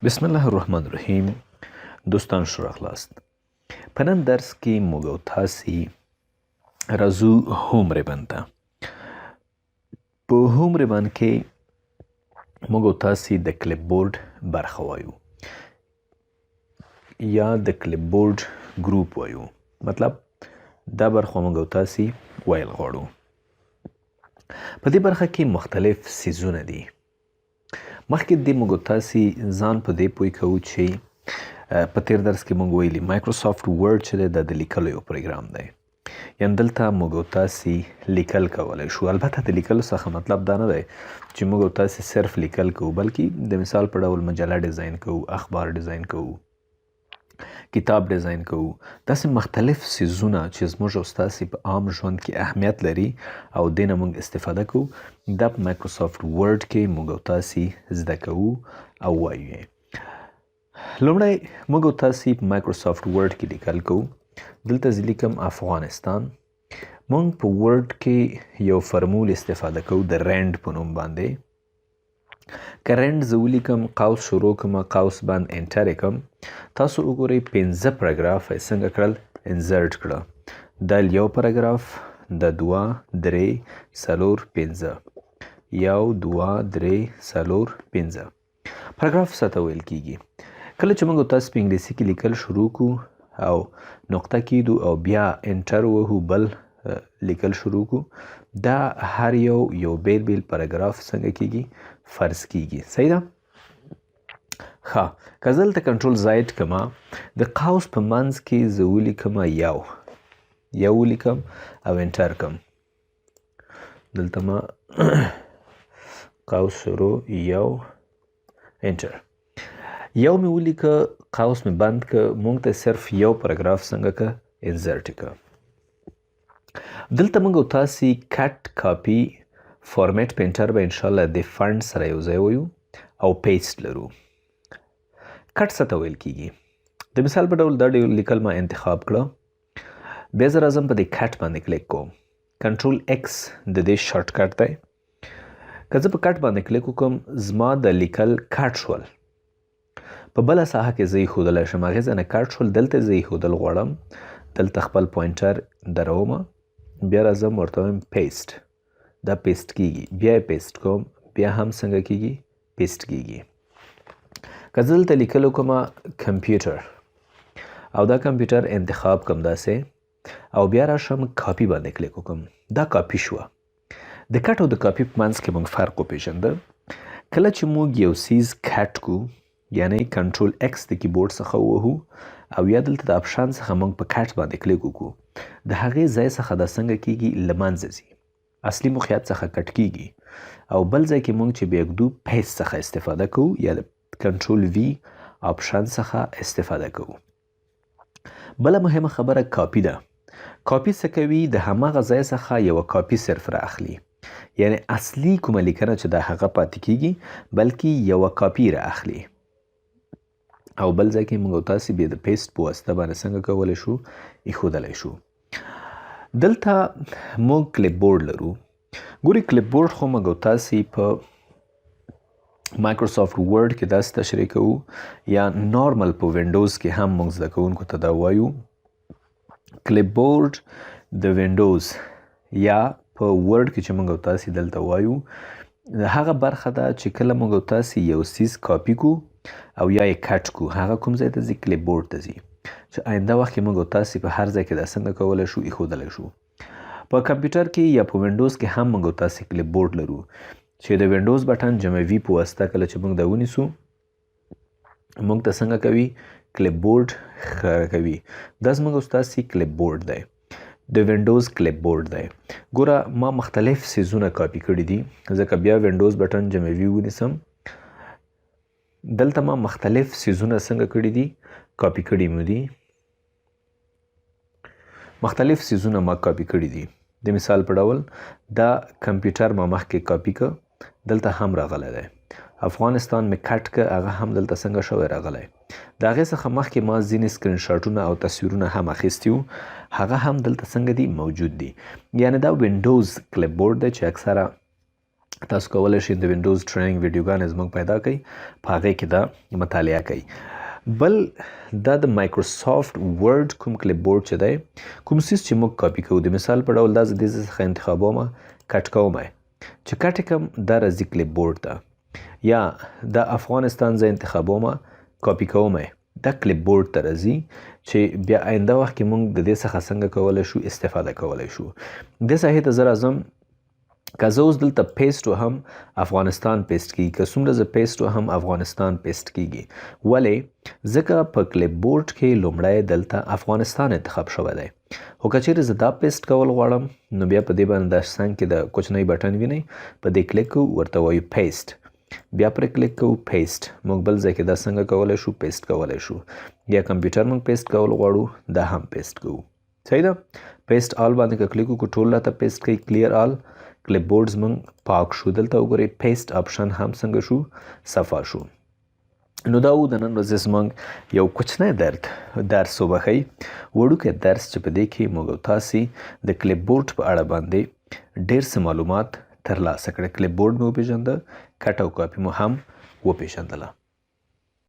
بسم الله الرحمن الرحیم. دوستان ښه راغلاست. په نن درس کې موږ او تاسې راځو هوم ریبن ته. په هوم ریبن کې موږ او تاسې د کلپ بورډ برخه وایو یا د کلپ بورډ ګروپ وایو. مطلب دا برخه موږ او تاسې ویل غواړو. په دې برخه کې مختلف څیزونه دي. مخکې د موږ تاسې ځان په دې پوه کوو چې په تیر درس کې موږ ویلي مایکروسافټ ورډ چې دی دا د لیکلو یو پروګرام دی. یعنې دلته موږ تاسې لیکل کولی شو. البته د لیکلو څخه مطلب دا نه دی چې موږ تاسې صرف لیکل کوو، بلکې د مثال په ډول مجله ډیزاین کوو، اخبار ډیزاین کوو، کتاب ډیزاین کوو. داسې مختلف څیزونه چې زموږ او ستاسې په عام ژوند کې اهمیت لري او دې نه موږ استفاده کوو، دا په مایکروسافټ ورډ کې موږ او تاسې زده کوو او وایو یې. لومړی موږ او تاسې په مایکروسافټ ورډ کې لیکل کوو. دلته زه لیکم افغانستان. موږ په ورډ کې یو فرمول استفاده کوو د رند په نوم باندې. که رند زه ولیکم، قوس شروع کړم، قوس باندې انټر یې کړم، تاسو وګورئ 5 پاراګراف یې څنګه کړل، انزرټ کړه. دا یو پاراګراف، د 2 3 4 5 1 2 3 4 5 پاراګراف څه ته ویل کیږي. کله چې موږ تاسو په انګلیسي کې لیکل شروع کو او نقطه کیدو او بیا انټر وهو بل لیکل شروع کو، دا هر یو بیل بیل پاراګراف څنګه کیږي، فرض کیږي. صحیح ده؟ ښه، که زه دلته کنټرول زاید کړم، د قوس په منځ کې زه ولیکم یو ولیکم او انټر کړم. دلته ما قوس شروع یو انټر، یو مې ولیکه، قوس مې بند که، مونږ ته صرف یو پاراګراف څنګه که انزرټ که. دلته موږ او تاسې کټ کاپي فارمیټ په انټر به انشاءالله د فنډ سره یو ځای وایو او پیسټ لرو. کټ څه ته ویل کیږي؟ د مثال په ډول دا لیکل ما انتخاب کړه، بیا زه راځم په دې کټ باندې کلیک کوم. کنټرول ایکس د دې شارټ کټ دی. که زه په کټ باندې کلیک وکړم، زما د لیکل کټ شول. په بله ساحه کې زه ایښودلی شم، هغې ځای نه کټ شول. دلته زه ایښودل غواړم، دلته خپل پوینټر درومه، بیا راځم ورته وایم پیسټ. دا پیسټ کیږي، بیا یې پیسټ کوم، بیا هم څنګه کیږي، پیسټ کیږي. که زه دلته لیکل وکړم کمپیوټر او دا کمپیوټر انتخاب کړم داسې، او بیا راشم کاپي باندې کلیک وکړم، دا کاپي شوه. د کټ او د کاپي په منځ کې موږ فرق وپېژنده. کله چې موږ یو څیز کټ کو، یعنی کنټرول ایکس د کیبورډ څخه ووهو او یا دلته د اپشن څخه موږ په کټ باندې کلیک وکړو، د هغې ځای څخه دا څنګه کیږي، له منځه ځي، اصلي موقعیت څخه کټ کیږي. او بل ځای کې موږ چې بیا ږدو پیسټ څخه استفاده کوو یا د کنټرول وی اپشن څخه استفاده کوو. بله مهمه خبره کاپي ده. کاپي څه کوي؟ د هماغه ځای څخه یوه کاپي صرف را اخلي، یعنی اصلي کومه لیکنه چې د هغه پاتې کیږي، بلکې یوه کاپي را اخلي. او بل ځای کې موږ او تاسې بیا د پیسټ په واسطه باندې څنګه کولی شو، ایښودلی شو. دلته موږ کلپ بورډ لرو. ګورئ کلپ بورډ خو موږ او تاسې په مایکروسافټ ورډ کې داسې تشریح کوو، یا نارمل په وینډوز کې هم موږ زده کوونکو ته دا وایو. کلپ بورډ د وینډوز یا په ورډ کې چې موږ او تاسې دلته وایو، هغه برخه ده چې کله موږ او تاسې یو څیز کاپي کو او یا یې کټ کو، هغه کوم ځای ته ځي، کلپ بورډ ته ځي، چې آینده وخت کې موږ او تاسې په هر ځای کې دا څنګه کولی شو، ایښودلی شو. په کمپیوټر کې یا په وینډوز کې هم موږ او تاسې کلپ بورډ لرو، چې د وینډوز بټن جمع وي په واسطه کله چې موږ دا ونیسو، موږ ته څنګه کوي، کلپ بورډ ښکاره کوي. دا زموږ او ستاسې کلپ بورډ دی، د وینډوز کلپ بورډ دی. ګوره ما مختلف څیزونه کاپي کړي دي، ځکه بیا وینډوز بټن جمع وي ونیسم، دلته ما مختلف څیزونه څنګه کړي دي، کاپي کړي مو دي. مختلف څیزونه ما کاپي کړي دي. د مثال په ډول دا کمپیوټر ما مخکې کاپي که، دلته هم راغلی دی. افغانستان مې کټ که، هغه هم دلته څنګه شوی راغلی. د هغې څخه مخکې ما ځینې سکرین شاټونه او تصویرونه هم اخیستي وو، هغه هم دلته څنګه دي، موجود دي. یعنې دا وینډوز کلپ بورډ دی چې اکثره تاسو کولی شئ د وینډوز ټریننګ ویډیوګانې زموږ پیدا کړئ، په هغې کې دا مطالعه کوئ. بل دا د مایکروسافټ ورډ کوم کلپ بورډ چې دی، کوم څیز چې موږ کاپي کوو، د مثال په ډول دا زه دې څخه انتخابوم، کټ کوم چې کټ یې کړم دا راځي کلپ بورډ ته، یا د افغانستان زه انتخابوم کاپي کوم دا کلپ بورډ ته راځي، چې بیا آینده وخت کې موږ د دې څخه څنګه کولی شو استفاده کولی شو. دې ساحې ته زه راځم، که زه اوس دلته پیسټ وهم افغانستان پیسټ کیږي، که څومره زه پیسټ وهم افغانستان پیسټ کیږي. ولې؟ ځکه په کلپ بورډ کې لومړی دلته افغانستان انتخاب شوی دی، خو که چیرې زه دا پیسټ کول غواړم نو بیا په دې باندې دا څنګ کې د کوچنی بټن وینئ، په دې کلیک کوو، ورته وایو پیسټ، بیا پرې کلیک کوو پیسټ. موږ بل ځای کې دا څنګه کولی شو پیسټ کولی شو، یا کمپیوټر موږ پیسټ کول غواړو دا هم پیسټ کوو. صحیح ده؟ پیسټ آل باندې که کلیک وکړو ټول راته پیسټ کوي، کلیر آل، کلپ بورډ زموږ پاک شو. دلته وګورئ پیسټ آپشن هم څنګه شو، صفا شو. نو دا و د نن ورځې زموږ یو کوچنی درس وبښئ، وړوکی درس چې په دې کې موږ او تاسې د کلپ بورډ په اړه باندې ډېر څه معلومات ترلاسه کړل. کلپ بورډ مو وپېژنده، کټ او کاپي مو هم وپېژندله.